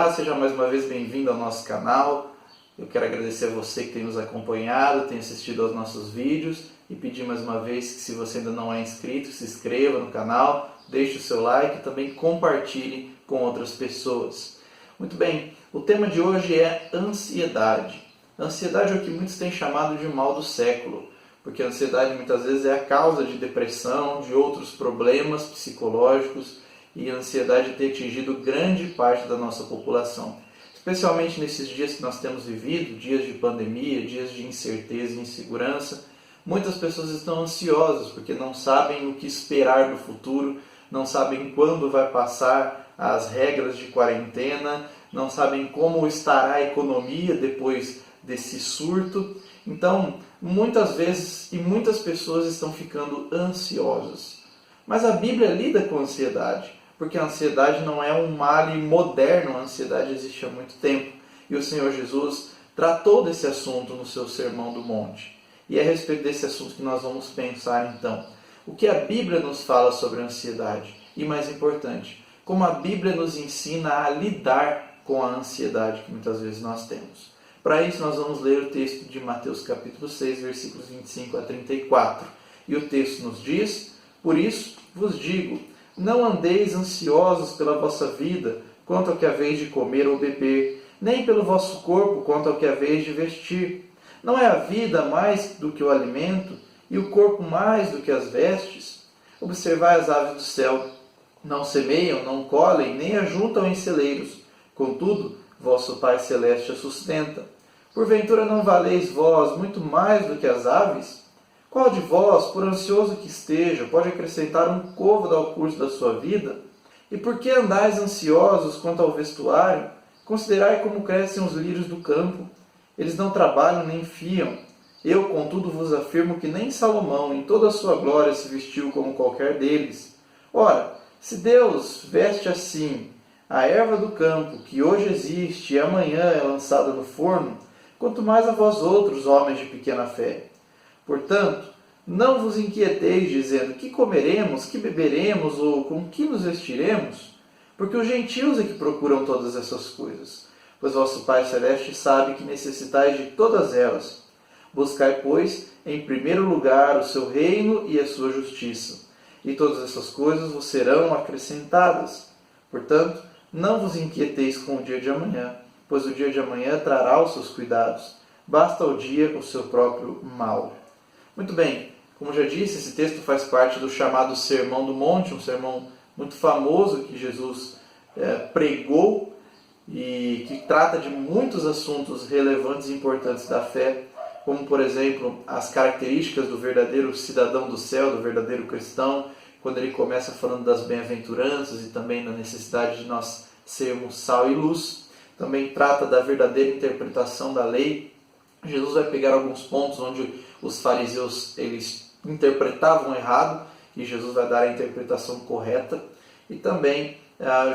Olá, seja mais uma vez bem-vindo ao nosso canal. Eu quero agradecer a você que tem nos acompanhado, tem assistido aos nossos vídeos e pedir mais uma vez que, se você ainda não é inscrito, se inscreva no canal, deixe o seu like e também compartilhe com outras pessoas. Muito bem, o tema de hoje é ansiedade. A ansiedade é o que muitos têm chamado de mal do século, porque a ansiedade muitas vezes é a causa de depressão, de outros problemas psicológicos, e a ansiedade tem atingido grande parte da nossa população. Especialmente nesses dias que nós temos vivido, dias de pandemia, dias de incerteza e insegurança, muitas pessoas estão ansiosas porque não sabem o que esperar no futuro, não sabem quando vai passar as regras de quarentena, não sabem como estará a economia depois desse surto. Então, muitas vezes e muitas pessoas estão ficando ansiosas. Mas a Bíblia lida com a ansiedade, porque a ansiedade não é um mal moderno, a ansiedade existe há muito tempo. E o Senhor Jesus tratou desse assunto no seu Sermão do Monte. E é a respeito desse assunto que nós vamos pensar então. O que a Bíblia nos fala sobre a ansiedade? E mais importante, como a Bíblia nos ensina a lidar com a ansiedade que muitas vezes nós temos. Para isso nós vamos ler o texto de Mateus capítulo 6, versículos 25 a 34. E o texto nos diz: "Por isso vos digo, não andeis ansiosos pela vossa vida, quanto ao que haveis de comer ou beber, nem pelo vosso corpo, quanto ao que haveis de vestir. Não é a vida mais do que o alimento, e o corpo mais do que as vestes? Observai as aves do céu, não semeiam, não colhem, nem ajuntam em celeiros, contudo, vosso Pai Celeste a sustenta. Porventura não valeis vós muito mais do que as aves? Qual de vós, por ansioso que esteja, pode acrescentar um côvado ao curso da sua vida? E por que andais ansiosos quanto ao vestuário? Considerai como crescem os lírios do campo. Eles não trabalham nem fiam. Eu, contudo, vos afirmo que nem Salomão, em toda a sua glória, se vestiu como qualquer deles. Ora, se Deus veste assim a erva do campo, que hoje existe e amanhã é lançada no forno, quanto mais a vós outros, homens de pequena fé. Portanto, não vos inquieteis, dizendo, que comeremos, que beberemos, ou com que nos vestiremos? Porque os gentios é que procuram todas essas coisas. Pois vosso Pai Celeste sabe que necessitais de todas elas. Buscai, pois, em primeiro lugar o seu reino e a sua justiça, e todas essas coisas vos serão acrescentadas. Portanto, não vos inquieteis com o dia de amanhã, pois o dia de amanhã trará os seus cuidados. Basta ao dia o seu próprio mal." Muito bem, como já disse, esse texto faz parte do chamado Sermão do Monte, um sermão muito famoso que Jesus pregou e que trata de muitos assuntos relevantes e importantes da fé, como, por exemplo, as características do verdadeiro cidadão do céu, do verdadeiro cristão, quando ele começa falando das bem-aventuranças e também da necessidade de nós sermos sal e luz. Também trata da verdadeira interpretação da lei. Jesus vai pegar alguns pontos onde os fariseus eles interpretavam errado e Jesus vai dar a interpretação correta. E também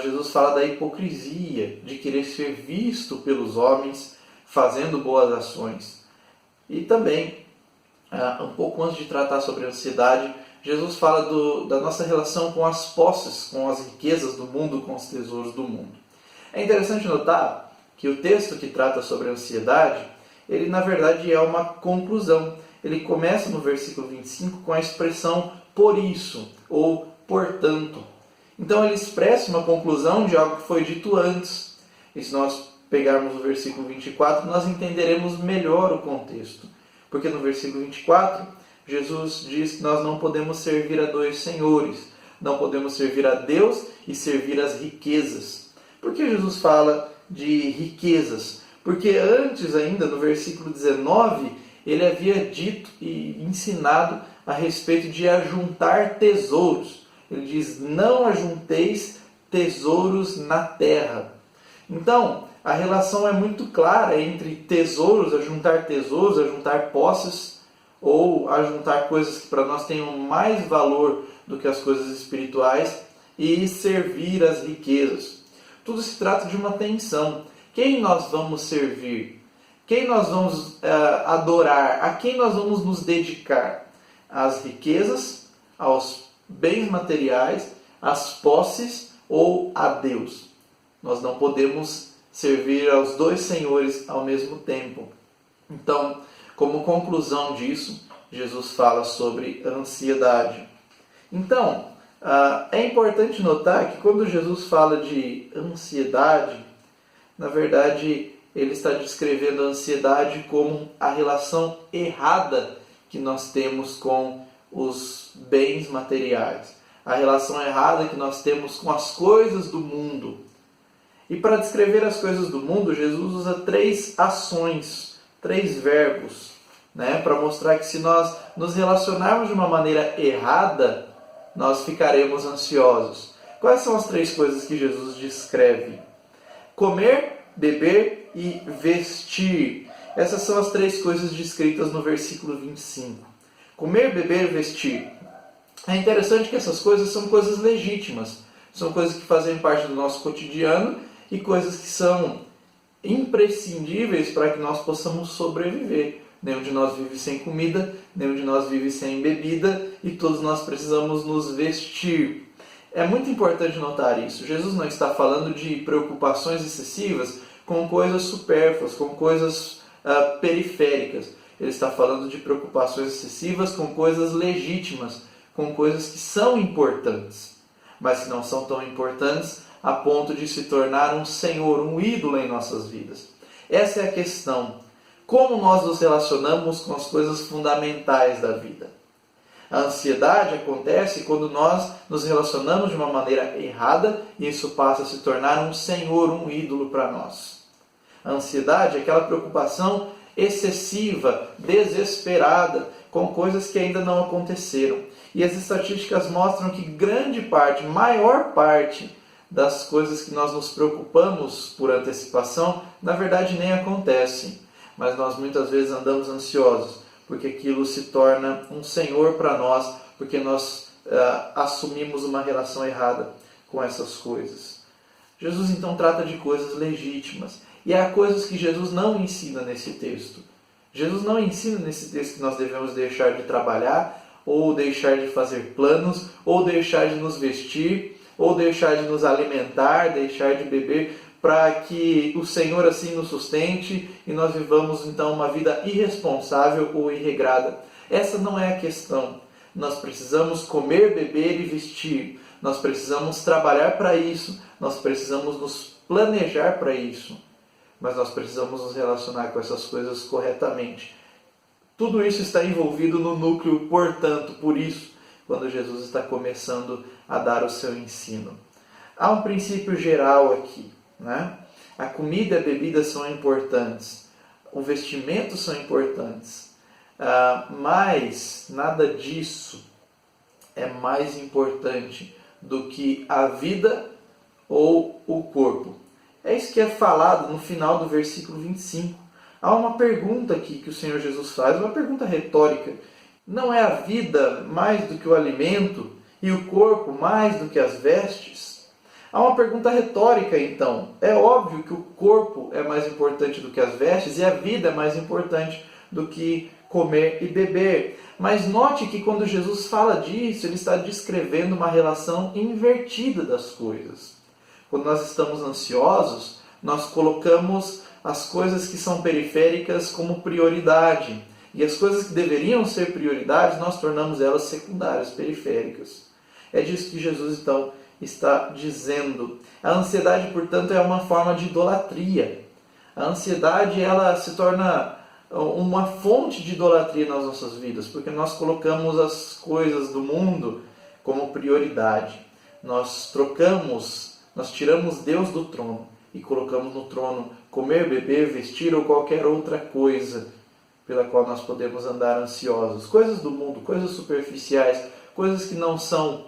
Jesus fala da hipocrisia, de querer ser visto pelos homens fazendo boas ações. E também, um pouco antes de tratar sobre a ansiedade, Jesus fala da nossa relação com as posses, com as riquezas do mundo, com os tesouros do mundo. É interessante notar que o texto que trata sobre a ansiedade, ele na verdade é uma conclusão. Ele começa no versículo 25 com a expressão "por isso" ou "portanto". Então ele expressa uma conclusão de algo que foi dito antes. E se nós pegarmos o versículo 24, nós entenderemos melhor o contexto. Porque no versículo 24, Jesus diz que nós não podemos servir a dois senhores. Não podemos servir a Deus e servir as riquezas. Por que Jesus fala de riquezas? Porque antes ainda, no versículo 19, ele havia dito e ensinado a respeito de ajuntar tesouros. Ele diz, não ajunteis tesouros na terra. Então, a relação é muito clara entre tesouros, ajuntar posses, ou ajuntar coisas que para nós tenham mais valor do que as coisas espirituais, e servir as riquezas. Tudo se trata de uma tensão. Quem nós vamos servir? Quem nós vamos adorar? A quem nós vamos nos dedicar? Às riquezas, aos bens materiais, às posses ou a Deus? Nós não podemos servir aos dois senhores ao mesmo tempo. Então, como conclusão disso, Jesus fala sobre ansiedade. Então, é importante notar que quando Jesus fala de ansiedade, na verdade, ele está descrevendo a ansiedade como a relação errada que nós temos com os bens materiais, a relação errada que nós temos com as coisas do mundo. E para descrever as coisas do mundo, Jesus usa 3 ações, 3 verbos, para mostrar que se nós nos relacionarmos de uma maneira errada, nós ficaremos ansiosos. Quais são as 3 coisas que Jesus descreve? Comer, beber e vestir. Essas são as 3 coisas descritas no versículo 25. Comer, beber e vestir. É interessante que essas coisas são coisas legítimas. São coisas que fazem parte do nosso cotidiano e coisas que são imprescindíveis para que nós possamos sobreviver. Nenhum de nós vive sem comida, nenhum de nós vive sem bebida e todos nós precisamos nos vestir. É muito importante notar isso. Jesus não está falando de preocupações excessivas com coisas supérfluas, com coisas periféricas. Ele está falando de preocupações excessivas com coisas legítimas, com coisas que são importantes, mas que não são tão importantes a ponto de se tornar um senhor, um ídolo em nossas vidas. Essa é a questão. Como nós nos relacionamos com as coisas fundamentais da vida? A ansiedade acontece quando nós nos relacionamos de uma maneira errada e isso passa a se tornar um senhor, um ídolo para nós. A ansiedade é aquela preocupação excessiva, desesperada, com coisas que ainda não aconteceram. E as estatísticas mostram que grande parte, maior parte das coisas que nós nos preocupamos por antecipação, na verdade nem acontecem. Mas nós muitas vezes andamos ansiosos, porque aquilo se torna um senhor para nós, porque nós assumimos uma relação errada com essas coisas. Jesus então trata de coisas legítimas, e há coisas que Jesus não ensina nesse texto. Jesus não ensina nesse texto que nós devemos deixar de trabalhar, ou deixar de fazer planos, ou deixar de nos vestir, ou deixar de nos alimentar, deixar de beber, para que o Senhor assim nos sustente e nós vivamos então uma vida irresponsável ou irregrada. Essa não é a questão. Nós precisamos comer, beber e vestir. Nós precisamos trabalhar para isso. Nós precisamos nos planejar para isso. Mas nós precisamos nos relacionar com essas coisas corretamente. Tudo isso está envolvido no núcleo, portanto, por isso, quando Jesus está começando a dar o seu ensino. Há um princípio geral aqui. A comida e a bebida são importantes, o vestimento são importantes, mas nada disso é mais importante do que a vida ou o corpo. É isso que é falado no final do versículo 25. Há uma pergunta aqui que o Senhor Jesus faz, uma pergunta retórica. Não é a vida mais do que o alimento e o corpo mais do que as vestes? Há uma pergunta retórica, então. É óbvio que o corpo é mais importante do que as vestes e a vida é mais importante do que comer e beber. Mas note que quando Jesus fala disso, ele está descrevendo uma relação invertida das coisas. Quando nós estamos ansiosos, nós colocamos as coisas que são periféricas como prioridade. E as coisas que deveriam ser prioridades, nós tornamos elas secundárias, periféricas. É disso que Jesus, então, está dizendo. A ansiedade, portanto, é uma forma de idolatria. A ansiedade, ela se torna uma fonte de idolatria nas nossas vidas, porque nós colocamos as coisas do mundo como prioridade. Nós tiramos Deus do trono e colocamos no trono comer, beber, vestir ou qualquer outra coisa pela qual nós podemos andar ansiosos. Coisas do mundo, coisas superficiais, coisas que não são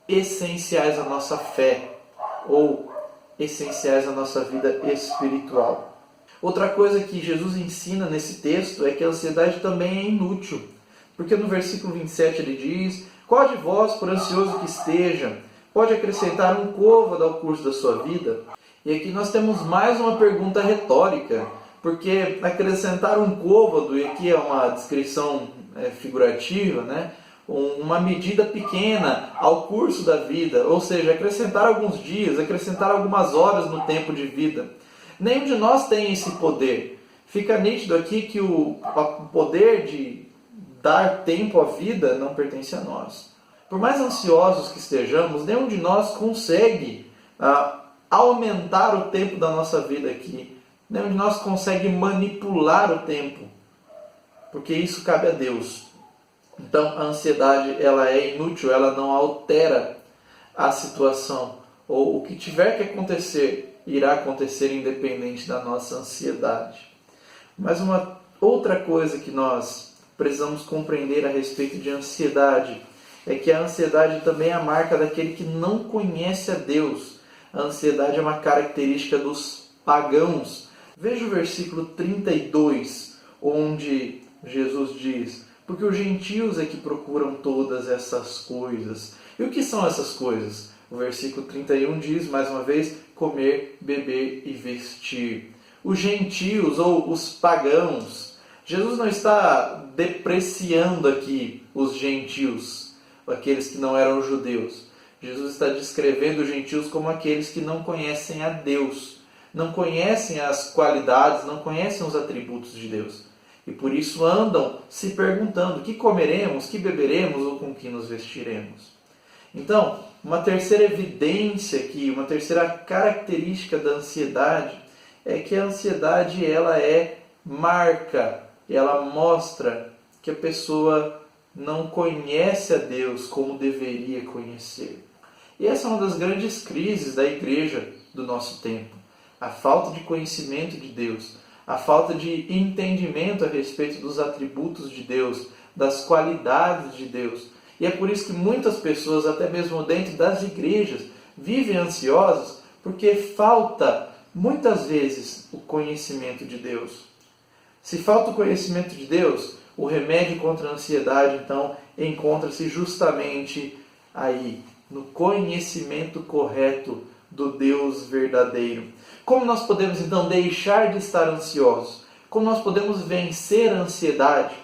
essenciais à nossa fé ou essenciais à nossa vida espiritual. Outra coisa que Jesus ensina nesse texto é que a ansiedade também é inútil, porque no versículo 27 ele diz: qual de vós, por ansioso que esteja, pode acrescentar um côvado ao curso da sua vida? E aqui nós temos mais uma pergunta retórica, porque acrescentar um côvado, e aqui é uma descrição figurativa, uma medida pequena ao curso da vida, ou seja, acrescentar alguns dias, acrescentar algumas horas no tempo de vida. Nenhum de nós tem esse poder. Fica nítido aqui que o poder de dar tempo à vida não pertence a nós. Por mais ansiosos que estejamos, nenhum de nós consegue aumentar o tempo da nossa vida aqui. Nenhum de nós consegue manipular o tempo, porque isso cabe a Deus. Então a ansiedade ela é inútil, ela não altera a situação, ou o que tiver que acontecer, irá acontecer independente da nossa ansiedade. Mas uma outra coisa que nós precisamos compreender a respeito de ansiedade é que a ansiedade também é a marca daquele que não conhece a Deus. A ansiedade é uma característica dos pagãos. Veja o versículo 32, onde Jesus diz: porque os gentios é que procuram todas essas coisas. E o que são essas coisas? O versículo 31 diz, mais uma vez, comer, beber e vestir. Os gentios ou os pagãos, Jesus não está depreciando aqui os gentios, aqueles que não eram judeus. Jesus está descrevendo os gentios como aqueles que não conhecem a Deus, não conhecem as qualidades, não conhecem os atributos de Deus. E por isso andam se perguntando: que comeremos, que beberemos ou com que nos vestiremos? Então, uma terceira evidência aqui, uma terceira característica da ansiedade é que a ansiedade ela é marca, ela mostra que a pessoa não conhece a Deus como deveria conhecer. E essa é uma das grandes crises da igreja do nosso tempo. A falta de conhecimento de Deus, a falta de entendimento a respeito dos atributos de Deus, das qualidades de Deus. E é por isso que muitas pessoas, até mesmo dentro das igrejas, vivem ansiosas, porque falta, muitas vezes, o conhecimento de Deus. Se falta o conhecimento de Deus, o remédio contra a ansiedade, então, encontra-se justamente aí, no conhecimento correto do Deus verdadeiro. Como nós podemos, então, deixar de estar ansiosos? Como nós podemos vencer a ansiedade?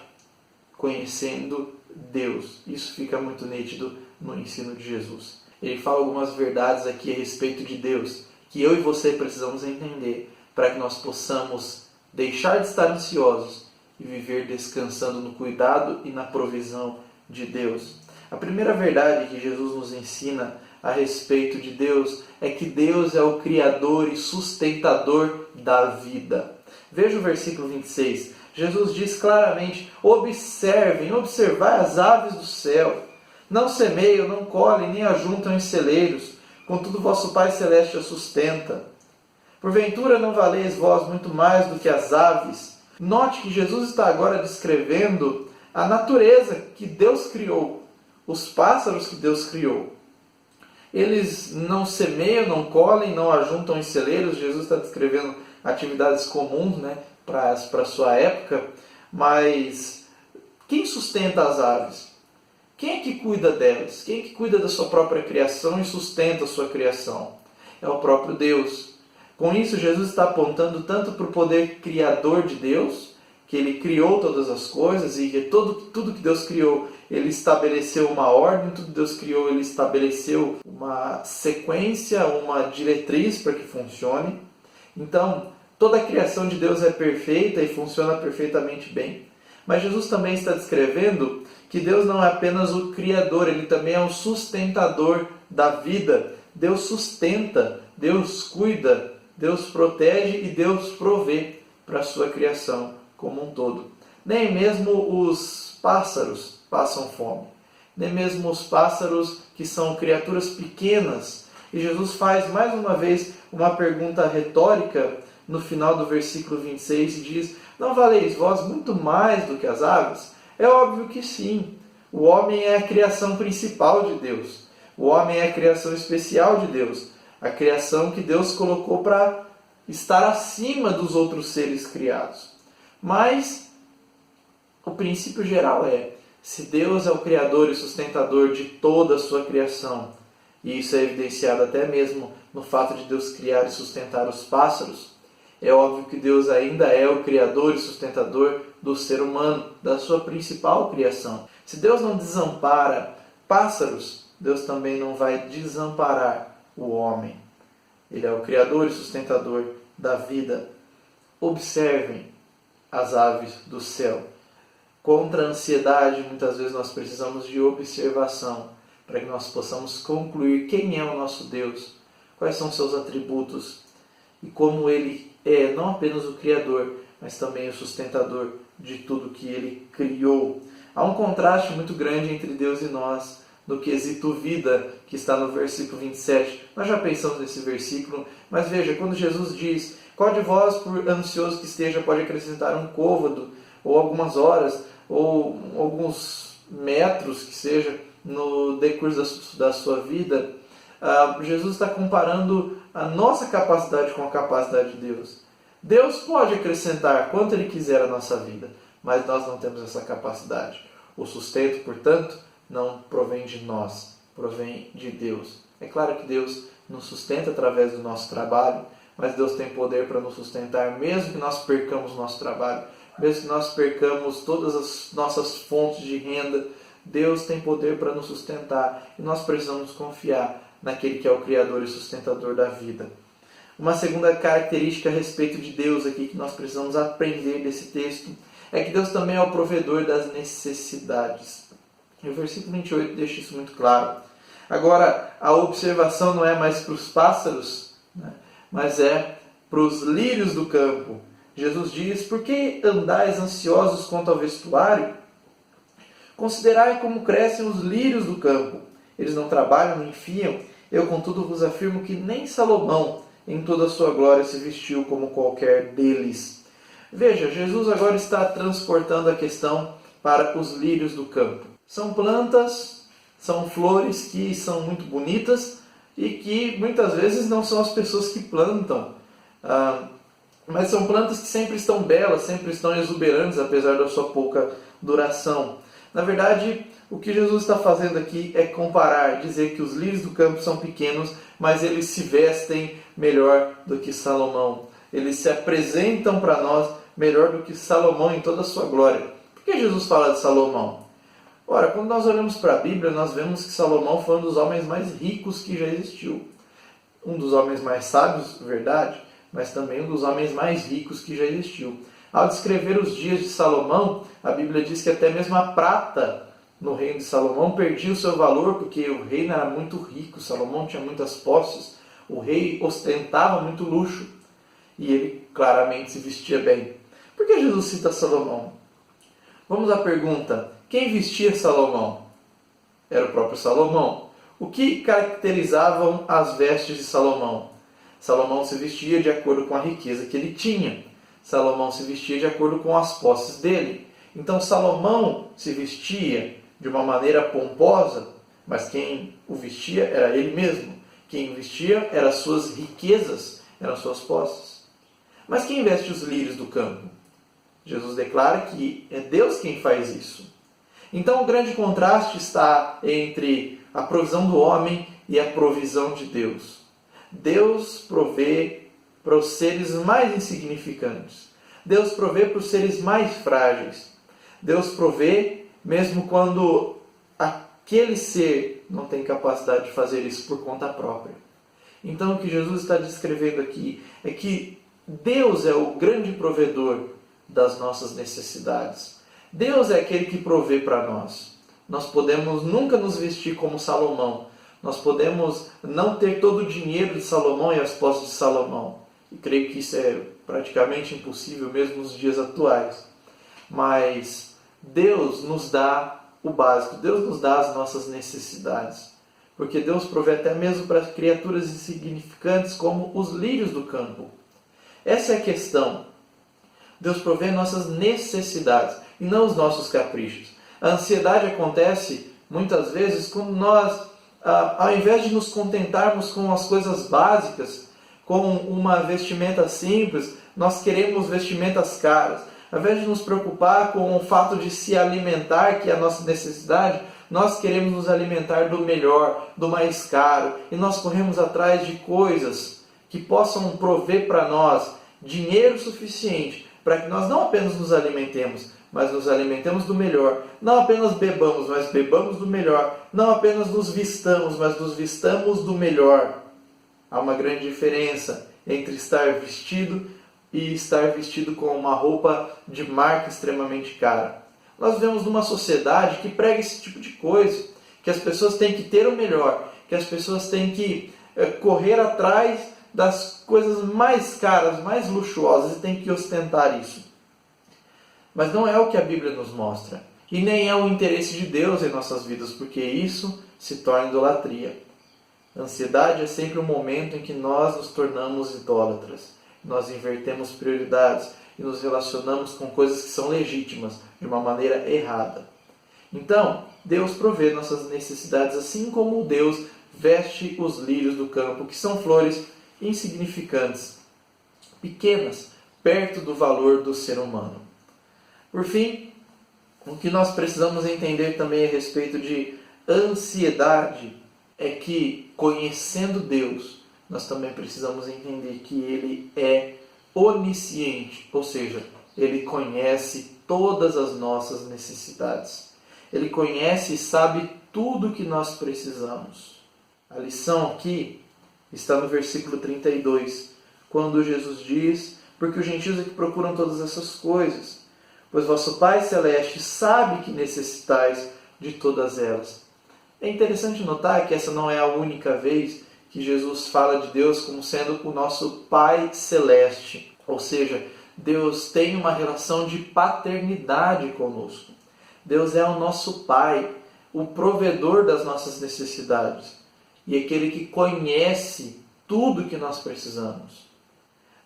Conhecendo Deus. Isso fica muito nítido no ensino de Jesus. Ele fala algumas verdades aqui a respeito de Deus, que eu e você precisamos entender, para que nós possamos deixar de estar ansiosos e viver descansando no cuidado e na provisão de Deus. A primeira verdade que Jesus nos ensina a respeito de Deus é que Deus é o Criador e sustentador da vida. Veja o versículo 26. Jesus diz claramente: observai as aves do céu. Não semeiam, não colhem, nem ajuntam em celeiros, contudo vosso Pai Celeste as sustenta. Porventura não valeis vós muito mais do que as aves? Note que Jesus está agora descrevendo a natureza que Deus criou, os pássaros que Deus criou. Eles não semeiam, não colhem, não ajuntam em celeiros. Jesus está descrevendo atividades comuns, para a sua época. Mas quem sustenta as aves? Quem é que cuida delas? Quem é que cuida da sua própria criação e sustenta a sua criação? É o próprio Deus. Com isso, Jesus está apontando tanto para o poder criador de Deus, que Ele criou todas as coisas e que tudo que Deus criou, Ele estabeleceu uma ordem, tudo que Deus criou, Ele estabeleceu uma sequência, uma diretriz para que funcione. Então, toda a criação de Deus é perfeita e funciona perfeitamente bem. Mas Jesus também está descrevendo que Deus não é apenas o Criador, Ele também é o sustentador da vida. Deus sustenta, Deus cuida, Deus protege e Deus provê para a sua criação como um todo. Nem mesmo os pássaros passam fome. Nem mesmo os pássaros que são criaturas pequenas. E Jesus faz mais uma vez uma pergunta retórica no final do versículo 26 e diz: não valeis vós muito mais do que as aves? É óbvio que sim. O homem é a criação principal de Deus. O homem é a criação especial de Deus. A criação que Deus colocou para estar acima dos outros seres criados. Mas o princípio geral é: se Deus é o Criador e sustentador de toda a sua criação, e isso é evidenciado até mesmo no fato de Deus criar e sustentar os pássaros, é óbvio que Deus ainda é o Criador e sustentador do ser humano, da sua principal criação. Se Deus não desampara pássaros, Deus também não vai desamparar o homem. Ele é o Criador e sustentador da vida. Observem as aves do céu. Contra a ansiedade, muitas vezes nós precisamos de observação para que nós possamos concluir quem é o nosso Deus, quais são seus atributos e como Ele é não apenas o Criador, mas também o sustentador de tudo que Ele criou. Há um contraste muito grande entre Deus e nós no quesito vida, que está no versículo 27. Nós já pensamos nesse versículo, mas veja, quando Jesus diz: qual de vós, por ansioso que esteja, pode acrescentar um côvado, ou algumas horas, ou alguns metros, que seja, no decurso da sua vida? Jesus está comparando a nossa capacidade com a capacidade de Deus. Deus pode acrescentar quanto Ele quiser à nossa vida, mas nós não temos essa capacidade. O sustento, portanto, não provém de nós, provém de Deus. É claro que Deus nos sustenta através do nosso trabalho, mas Deus tem poder para nos sustentar, mesmo que nós percamos o nosso trabalho, mesmo que nós percamos todas as nossas fontes de renda, Deus tem poder para nos sustentar e nós precisamos confiar naquele que é o Criador e sustentador da vida. Uma segunda característica a respeito de Deus aqui que nós precisamos aprender desse texto é que Deus também é o provedor das necessidades. E o versículo 28 deixa isso muito claro. Agora, a observação não é mais para os pássaros, né, mas é para os lírios do campo. Jesus diz: por que andais ansiosos quanto ao vestuário? Considerai como crescem os lírios do campo. Eles não trabalham nem fiam. Eu, contudo, vos afirmo que nem Salomão, em toda a sua glória, se vestiu como qualquer deles. Veja, Jesus agora está transportando a questão para os lírios do campo. São plantas, são flores que são muito bonitas e que muitas vezes não são as pessoas que plantam, mas são plantas que sempre estão belas, sempre estão exuberantes, apesar da sua pouca duração. Na verdade, o que Jesus está fazendo aqui é comparar, dizer que os lírios do campo são pequenos, mas eles se vestem melhor do que Salomão. Eles se apresentam para nós melhor do que Salomão em toda a sua glória. Por que Jesus fala de Salomão? Ora, quando nós olhamos para a Bíblia, nós vemos que Salomão foi um dos homens mais ricos que já existiu. Um dos homens mais sábios, verdade, mas também um dos homens mais ricos que já existiu. Ao descrever os dias de Salomão, a Bíblia diz que até mesmo a prata no reino de Salomão perdia o seu valor, porque o reino era muito rico, Salomão tinha muitas posses, o rei ostentava muito luxo e ele claramente se vestia bem. Por que Jesus cita Salomão? Vamos à pergunta: quem vestia Salomão? Era o próprio Salomão. O que caracterizavam as vestes de Salomão? Salomão se vestia de acordo com a riqueza que ele tinha. Salomão se vestia de acordo com as posses dele. Então Salomão se vestia de uma maneira pomposa, mas quem o vestia era ele mesmo. Quem o vestia eram as suas riquezas, eram as suas posses. Mas quem veste os lírios do campo? Jesus declara que é Deus quem faz isso. Então o grande contraste está entre a provisão do homem e a provisão de Deus. Deus provê para os seres mais insignificantes. Deus provê para os seres mais frágeis. Deus provê mesmo quando aquele ser não tem capacidade de fazer isso por conta própria. Então o que Jesus está descrevendo aqui é que Deus é o grande provedor das nossas necessidades. Deus é aquele que provê para nós. Nós podemos nunca nos vestir como Salomão. Nós podemos não ter todo o dinheiro de Salomão e as posses de Salomão. E creio que isso é praticamente impossível mesmo nos dias atuais. Mas Deus nos dá o básico. Deus nos dá as nossas necessidades. Porque Deus provê até mesmo para criaturas insignificantes como os lírios do campo. Essa é a questão. Deus provê nossas necessidades e não os nossos caprichos. A ansiedade acontece muitas vezes quando nós, ao invés de nos contentarmos com as coisas básicas, com uma vestimenta simples, nós queremos vestimentas caras. Ao invés de nos preocupar com o fato de se alimentar, que é a nossa necessidade, nós queremos nos alimentar do melhor, do mais caro, e nós corremos atrás de coisas que possam prover para nós dinheiro suficiente para que nós não apenas nos alimentemos, mas nos alimentemos do melhor. Não apenas bebamos, mas bebamos do melhor. Não apenas nos vistamos, mas nos vistamos do melhor. Há uma grande diferença entre estar vestido e estar vestido com uma roupa de marca extremamente cara. Nós vivemos numa sociedade que prega esse tipo de coisa, que as pessoas têm que ter o melhor, que as pessoas têm que correr atrás das coisas mais caras, mais luxuosas, e têm que ostentar isso. Mas não é o que a Bíblia nos mostra. E nem é o interesse de Deus em nossas vidas, porque isso se torna idolatria. A ansiedade é sempre um momento em que nós nos tornamos idólatras. Nós invertemos prioridades e nos relacionamos com coisas que são legítimas de uma maneira errada. Então, Deus provê nossas necessidades, assim como Deus veste os lírios do campo, que são flores insignificantes, pequenas, perto do valor do ser humano. Por fim, o que nós precisamos entender também a respeito de ansiedade é que, conhecendo Deus, nós também precisamos entender que Ele é onisciente, ou seja, Ele conhece todas as nossas necessidades. Ele conhece e sabe tudo o que nós precisamos. A lição aqui está no versículo 32, quando Jesus diz: porque os gentios é que procuram todas essas coisas, pois vosso Pai Celeste sabe que necessitais de todas elas. É interessante notar que essa não é a única vez que Jesus fala de Deus como sendo o nosso Pai Celeste. Ou seja, Deus tem uma relação de paternidade conosco. Deus é o nosso Pai, o provedor das nossas necessidades e aquele que conhece tudo que nós precisamos.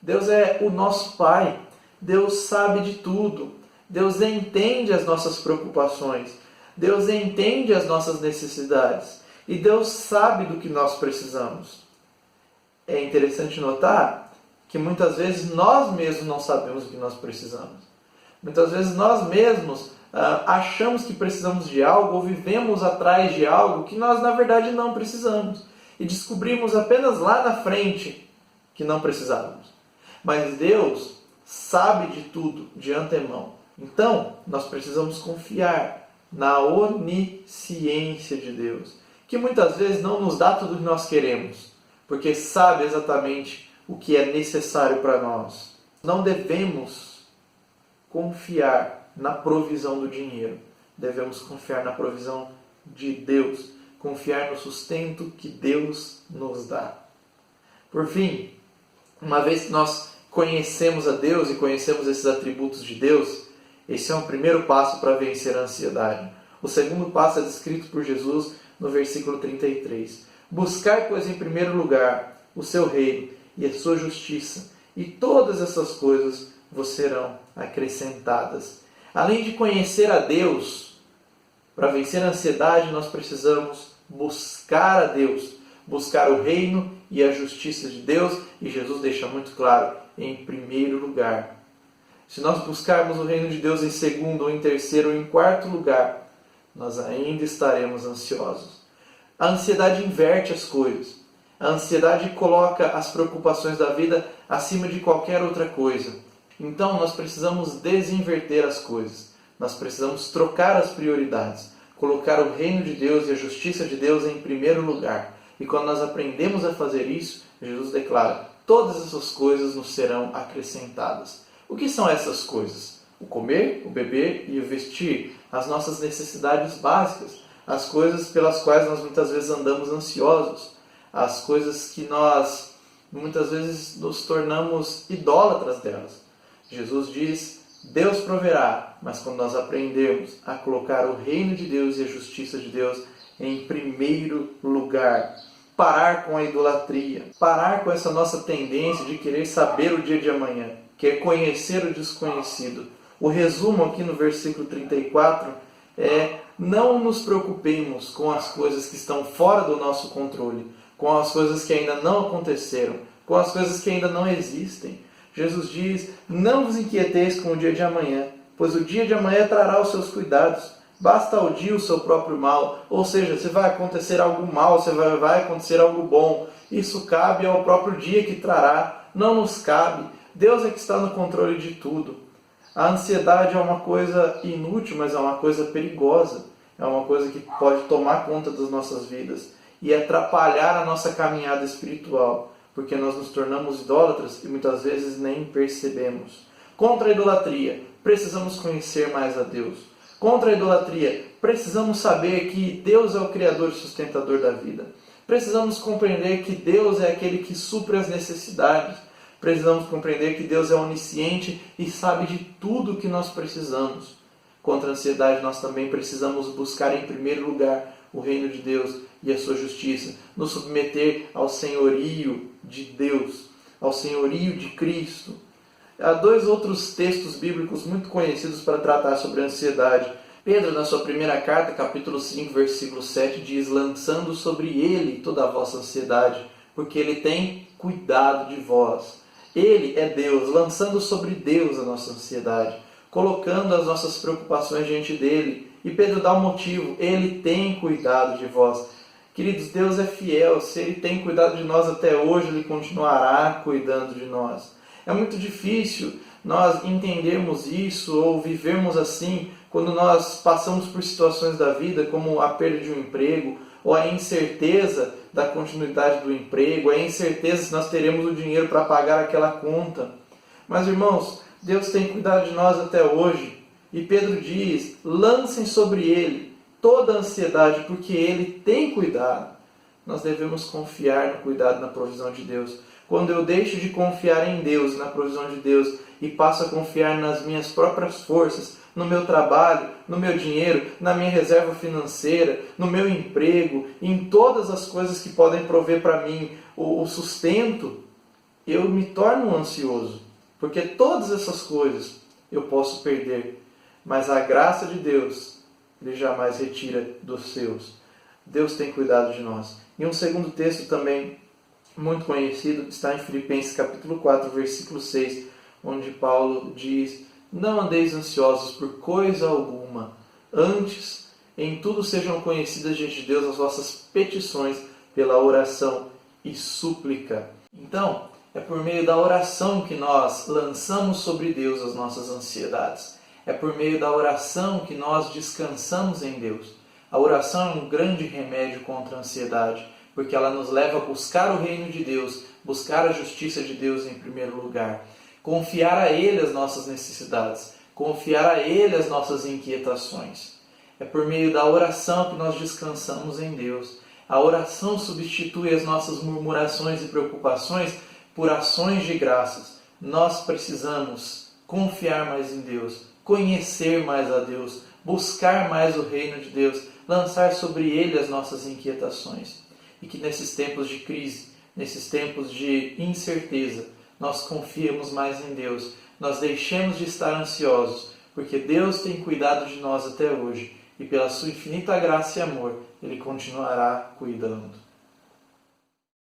Deus é o nosso Pai, Deus sabe de tudo, Deus entende as nossas preocupações, Deus entende as nossas necessidades e Deus sabe do que nós precisamos. É interessante notar que muitas vezes nós mesmos não sabemos o que nós precisamos. Muitas vezes nós mesmos achamos que precisamos de algo ou vivemos atrás de algo que nós na verdade não precisamos. E descobrimos apenas lá na frente que não precisávamos. Mas Deus sabe de tudo de antemão. Então, nós precisamos confiar na onisciência de Deus, que muitas vezes não nos dá tudo o que nós queremos, porque sabe exatamente o que é necessário para nós. Não devemos confiar na provisão do dinheiro, devemos confiar na provisão de Deus, confiar no sustento que Deus nos dá. Por fim, uma vez que nós conhecemos a Deus e conhecemos esses atributos de Deus, esse é um primeiro passo para vencer a ansiedade. O segundo passo é descrito por Jesus no versículo 33. Buscar, pois, em primeiro lugar o seu reino e a sua justiça, e todas essas coisas vos serão acrescentadas. Além de conhecer a Deus, para vencer a ansiedade, nós precisamos buscar a Deus, buscar o reino e a justiça de Deus, e Jesus deixa muito claro, em primeiro lugar. Se nós buscarmos o reino de Deus em segundo, ou em terceiro, ou em quarto lugar, nós ainda estaremos ansiosos. A ansiedade inverte as coisas. A ansiedade coloca as preocupações da vida acima de qualquer outra coisa. Então nós precisamos desinverter as coisas. Nós precisamos trocar as prioridades. Colocar o reino de Deus e a justiça de Deus em primeiro lugar. E quando nós aprendemos a fazer isso, Jesus declara: todas essas coisas nos serão acrescentadas. O que são essas coisas? O comer, o beber e o vestir. As nossas necessidades básicas. As coisas pelas quais nós muitas vezes andamos ansiosos. As coisas que nós muitas vezes nos tornamos idólatras delas. Jesus diz: Deus proverá, mas quando nós aprendermos a colocar o reino de Deus e a justiça de Deus em primeiro lugar, parar com a idolatria, parar com essa nossa tendência de querer saber o dia de amanhã, querer conhecer o desconhecido. O resumo aqui no versículo 34 é: não nos preocupemos com as coisas que estão fora do nosso controle, com as coisas que ainda não aconteceram, com as coisas que ainda não existem. Jesus diz: não vos inquieteis com o dia de amanhã, pois o dia de amanhã trará os seus cuidados. Basta ao dia o seu próprio mal. Ou seja, se vai acontecer algo mal, se vai acontecer algo bom, isso cabe ao próprio dia que trará, não nos cabe. Deus é que está no controle de tudo. A ansiedade é uma coisa inútil, mas é uma coisa perigosa. É uma coisa que pode tomar conta das nossas vidas e atrapalhar a nossa caminhada espiritual. porque nós nos tornamos idólatras e muitas vezes nem percebemos. Contra a idolatria, precisamos conhecer mais a Deus. Contra a idolatria, precisamos saber que Deus é o Criador e sustentador da vida. Precisamos compreender que Deus é aquele que supre as necessidades. Precisamos compreender que Deus é onisciente e sabe de tudo o que nós precisamos. Contra a ansiedade, nós também precisamos buscar em primeiro lugar o reino de Deus e a sua justiça, nos submeter ao senhorio de Deus, ao senhorio de Cristo. Há dois outros textos bíblicos muito conhecidos para tratar sobre a ansiedade. Pedro, na sua primeira carta, capítulo 5, versículo 7, diz: lançando sobre ele toda a vossa ansiedade, porque ele tem cuidado de vós. Ele é Deus, lançando sobre Deus a nossa ansiedade, colocando as nossas preocupações diante dele. E Pedro dá um motivo: ele tem cuidado de vós. Queridos, Deus é fiel. Se ele tem cuidado de nós até hoje, ele continuará cuidando de nós. É muito difícil nós entendermos isso ou vivermos assim quando nós passamos por situações da vida como a perda de um emprego, ou a incerteza da continuidade do emprego, a incerteza se nós teremos o dinheiro para pagar aquela conta. Mas, irmãos, Deus tem cuidado de nós até hoje. E Pedro diz: lancem sobre ele toda a ansiedade, porque ele tem cuidado. Nós devemos confiar no cuidado e na provisão de Deus. Quando eu deixo de confiar em Deus, na provisão de Deus, e passo a confiar nas minhas próprias forças, no meu trabalho, no meu dinheiro, na minha reserva financeira, no meu emprego, em todas as coisas que podem prover para mim o sustento, eu me torno ansioso, porque todas essas coisas eu posso perder, mas a graça de Deus, Ele jamais retira dos seus. Deus tem cuidado de nós. E um segundo texto também muito conhecido está em Filipenses capítulo 4, versículo 6, onde Paulo diz: não andeis ansiosos por coisa alguma, antes, em tudo sejam conhecidas diante de Deus as vossas petições pela oração e súplica. Então, é por meio da oração que nós lançamos sobre Deus as nossas ansiedades. É por meio da oração que nós descansamos em Deus. A oração é um grande remédio contra a ansiedade, porque ela nos leva a buscar o reino de Deus, buscar a justiça de Deus em primeiro lugar. Confiar a Ele as nossas necessidades, confiar a Ele as nossas inquietações. É por meio da oração que nós descansamos em Deus. A oração substitui as nossas murmurações e preocupações por ações de graças. Nós precisamos confiar mais em Deus, conhecer mais a Deus, buscar mais o reino de Deus, lançar sobre Ele as nossas inquietações. E que nesses tempos de crise, nesses tempos de incerteza, nós confiemos mais em Deus, nós deixemos de estar ansiosos, porque Deus tem cuidado de nós até hoje, e pela sua infinita graça e amor, Ele continuará cuidando.